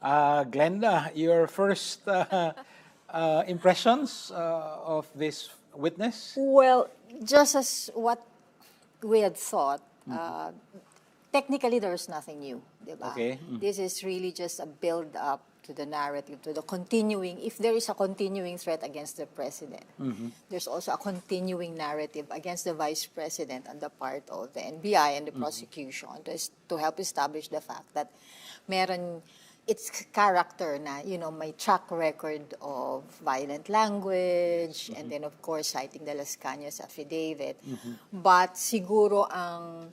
Glenda, your first impressions of this witness? Well, just as what we had thought, technically there's nothing new, diba? Okay. This is really just a build-up to the narrative, to the continuing, if there is a continuing threat against the president, there's also a continuing narrative against the vice president on the part of the NBI and the prosecution to help establish the fact that meron its character na, may track record of violent language, and then of course citing the Las Cañas affidavit. But siguro ang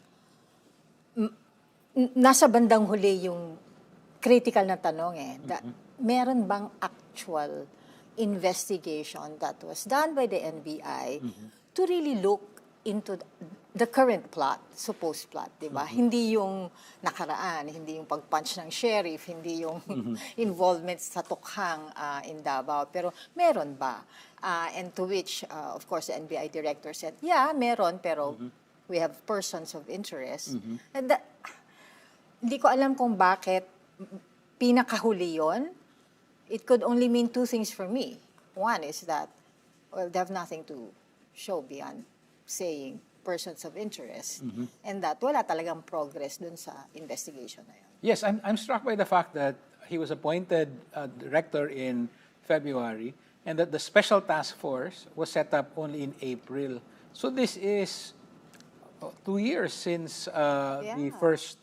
nasa bandang huli yung critical na tanong meron bang actual investigation that was done by the NBI to really look into the current plot, supposed plot, di ba? Hindi yung nakaraan, hindi yung pag-punch ng sheriff, hindi yung involvement sa tukhang in Davao. Pero meron ba? And to which, of course, the NBI Director said, yeah, meron, pero we have persons of interest. And hindi ko alam kung bakit pinakahuli yon. It could only mean two things for me. One is that, well, they have nothing to show beyond saying persons of interest, and that wala talagang progress dun sa investigation na yun. Yes, I'm struck by the fact that he was appointed director in February and that the special task force was set up only in April. So this is 2 years since the first,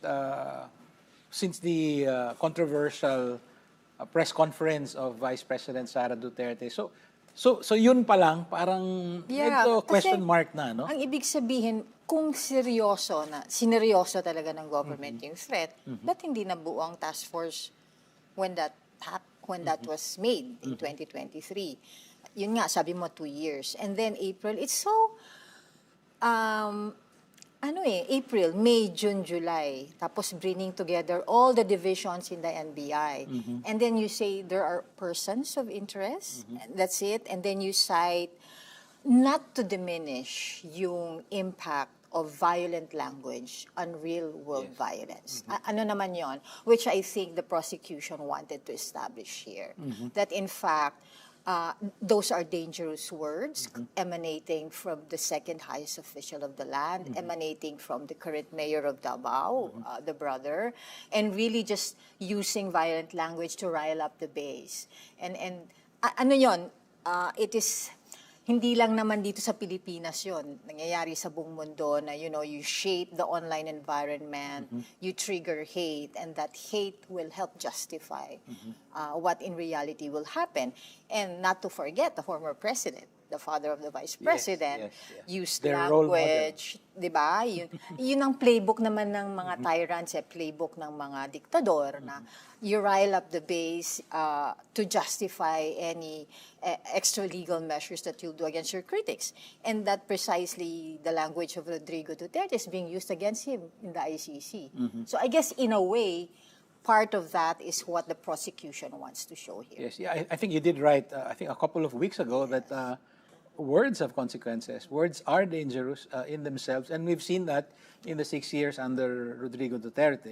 since the controversial press conference of Vice President Sara Duterte. So yun pa lang, parang medyo question mark na, no? Ang ibig sabihin, kung sineryoso talaga ng government yung threat, ba't hindi nabuo ang task force when that was made in 2023? Yun nga, sabi mo 2 years. And then April, it's so, April, May, June, July. Tapos bringing together all the divisions in the NBI. And then you say there are persons of interest. That's it. And then you cite not to diminish yung impact of violent language on real-world violence. Ano naman yon? Which I think the prosecution wanted to establish here. That in fact, those are dangerous words emanating from the second highest official of the land, emanating from the current mayor of Davao, the brother, and really just using violent language to rile up the base. And ano yon? It is hindi lang naman dito sa Pilipinas yon, nangyayari sa buong mundo na, you shape the online environment, you trigger hate, and that hate will help justify what in reality will happen. And not to forget, the former president, the father of the vice president, used their language, di ba? Yun ang playbook naman ng mga tyrants, playbook ng mga diktador na you rile up the base to justify any extra-legal measures that you'll do against your critics. And that precisely the language of Rodrigo Duterte is being used against him in the ICC. So I guess in a way, part of that is what the prosecution wants to show here. Yes, I think you did write, I think a couple of weeks ago, that words have consequences. Words are dangerous in themselves, and we've seen that in the 6 years under Rodrigo Duterte.